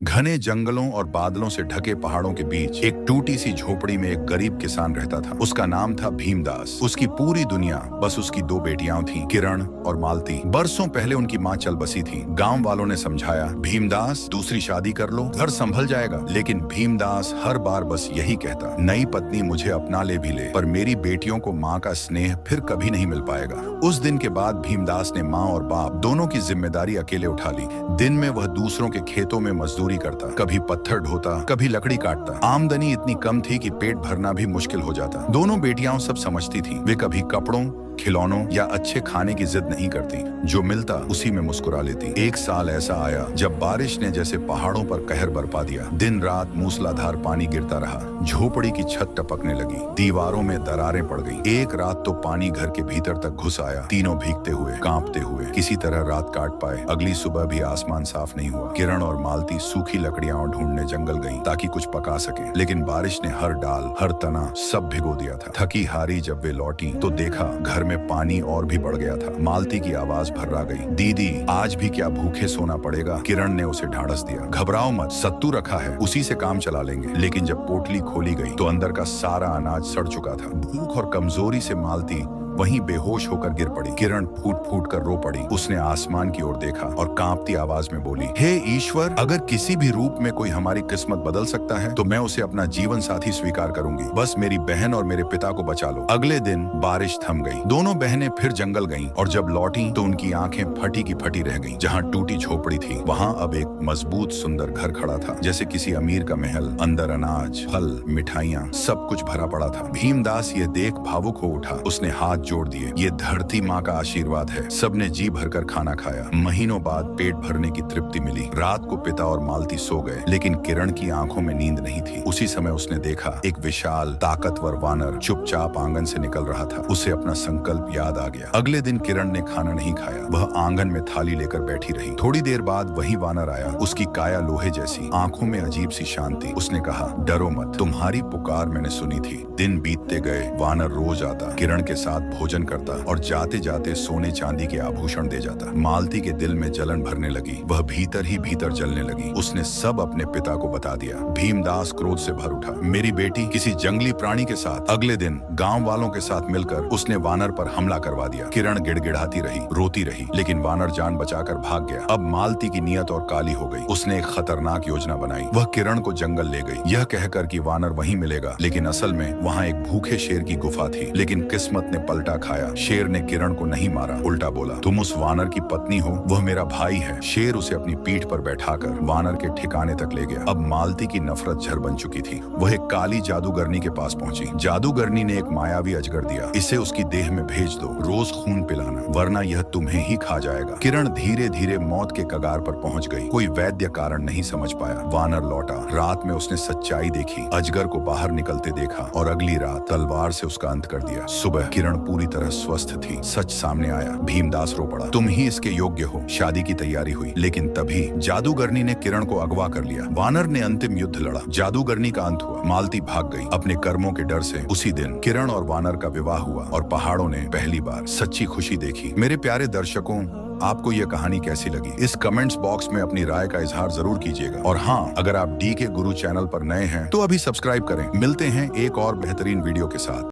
घने जंगलों और बादलों से ढके पहाड़ों के बीच एक टूटी सी झोपड़ी में एक गरीब किसान रहता था। उसका नाम था भीमदास। उसकी पूरी दुनिया बस उसकी दो बेटियां थीं, किरण और मालती। बरसों पहले उनकी माँ चल बसी थी। गांव वालों ने समझाया, भीमदास दूसरी शादी कर लो, घर संभल जाएगा। लेकिन भीमदास हर बार बस यही कहता, नई पत्नी मुझे अपना ले भी ले, पर मेरी बेटियों को माँ का स्नेह फिर कभी नहीं मिल पाएगा। उस दिन के बाद भीमदास ने माँ और बाप दोनों की जिम्मेदारी अकेले उठा ली। दिन में वह दूसरों के खेतों में मजदूरी करता, कभी पत्थर ढोता, कभी लकड़ी काटता। आमदनी इतनी कम थी कि पेट भरना भी मुश्किल हो जाता। दोनों बेटियां सब समझती थी। वे कभी कपड़ों, खिलौनों या अच्छे खाने की जिद नहीं करती। जो मिलता उसी में मुस्कुरा लेती। एक साल ऐसा आया जब बारिश ने जैसे पहाड़ों पर कहर बरपा दिया। दिन रात मूसलाधार पानी गिरता रहा। झोपड़ी की छत टपकने लगी, दीवारों में दरारें पड़ गईं। एक रात तो पानी घर के भीतर तक घुस आया। तीनों भीगते हुए, कांपते हुए किसी तरह रात काट पाए। अगली सुबह भी आसमान साफ नहीं हुआ। किरण और मालती सूखी लकड़ियां ढूंढने जंगल गईं ताकि कुछ पका सके, लेकिन बारिश ने हर डाल, हर तना सब भिगो दिया था। थकी हारी जब वे लौटी तो देखा घर में पानी और भी बढ़ गया था। मालती की आवाज भर्रा गई, दीदी आज भी क्या भूखे सोना पड़ेगा? किरण ने उसे ढांढस दिया, घबराओ मत, सत्तू रखा है, उसी से काम चला लेंगे। लेकिन जब पोटली खोली गई तो अंदर का सारा अनाज सड़ चुका था। भूख और कमजोरी से मालती वहीं बेहोश होकर गिर पड़ी। किरण फूट फूट कर रो पड़ी। उसने आसमान की ओर देखा और कांपती आवाज में बोली, हे ईश्वर, अगर किसी भी रूप में कोई हमारी किस्मत बदल सकता है तो मैं उसे अपना जीवन साथी स्वीकार करूंगी। बस मेरी बहन और मेरे पिता को बचा लो। अगले दिन बारिश थम गई। दोनों बहनें फिर जंगल गईं और जब लौटी तो उनकी आंखें फटी की फटी रह गईं। जहां टूटी झोपड़ी थी वहां अब एक मजबूत सुंदर घर खड़ा था, जैसे किसी अमीर का महल। अंदर अनाज, फल, मिठाइयां सब कुछ भरा पड़ा था। भीमदास ये देख भावुक हो उठा। उसने हाथ जोड़ दिए, ये धरती माँ का आशीर्वाद है। सबने जी भरकर खाना खाया। महीनों बाद पेट भरने की तृप्ति मिली। रात को पिता और मालती सो गए, लेकिन किरण की आंखों में नींद नहीं थी। उसी समय उसने देखा एक विशाल ताकतवर वानर चुपचाप आंगन से निकल रहा था। उसे अपना संकल्प याद आ गया। अगले दिन किरण ने खाना नहीं खाया। वह आंगन में थाली लेकर बैठी रही। थोड़ी देर बाद वही वानर आया। उसकी काया लोहे जैसी, आंखों में अजीब सी शांति। उसने कहा, डरो मत, तुम्हारी पुकार मैंने सुनी थी। दिन बीतते गए। वानर रोज आता, किरण के साथ भोजन करता और जाते जाते सोने चांदी के आभूषण दे जाता। मालती के दिल में जलन भरने लगी। वह भीतर ही भीतर जलने लगी। उसने सब अपने पिता को बता दिया। भीमदास क्रोध से भर उठा, मेरी बेटी किसी जंगली प्राणी के साथ। अगले दिन गांव वालों के साथ मिलकर उसने वानर पर हमला करवा दिया। किरण गिड़गिड़ाती रही, रोती रही, लेकिन वानर जान बचाकर भाग गया। अब मालती की नीयत और काली हो गई। उसने एक खतरनाक योजना बनाई। वह किरण को जंगल ले गई, यह कहकर कि वानर वहीं मिलेगा, लेकिन असल में वहां एक भूखे शेर की गुफा थी। लेकिन किस्मत ने पलटा खाया। शेर ने किरण को नहीं मारा, उल्टा बोला, तुम उस वानर की पत्नी हो, वह मेरा भाई है। शेर उसे अपनी पीठ पर बैठाकर वानर के ठिकाने तक ले गया। अब मालती की नफरत झर बन चुकी थी। वह एक काली जादूगरनी के पास पहुंची। जादूगरनी ने एक मायावी अजगर दिया, इसे उसकी देह में भेज दो, रोज खून पिलाना, वरना यह तुम्हें ही खा जाएगा। किरण धीरे धीरे मौत के कगार पर पहुंच गई। कोई वैद्य कारण नहीं समझ पाया। वानर लौटा। रात में उसने सच्चाई देखी, अजगर को बाहर निकलते देखा और अगली रात तलवार से उसका अंत कर दिया। सुबह किरण पूरी तरह स्वस्थ थी। सच सामने आया। भीमदास रो पड़ा, तुम ही इसके योग्य हो। शादी की तैयारी हुई, लेकिन तभी जादूगरनी ने किरण को अगवा कर लिया। वानर ने अंतिम युद्ध लड़ा। जादूगरनी का अंत हुआ। मालती भाग गई अपने कर्मों के डर से। उसी दिन किरण और वानर का विवाह हुआ और पहाड़ों ने पहली बार सच्ची खुशी देखी। मेरे प्यारे दर्शकों, आपको यह कहानी कैसी लगी? इस कमेंट्स बॉक्स में अपनी राय का इजहार जरूर कीजिएगा। और हाँ, अगर आप डी के गुरु चैनल पर नए हैं तो अभी सब्सक्राइब करें। मिलते हैं एक और बेहतरीन वीडियो के साथ।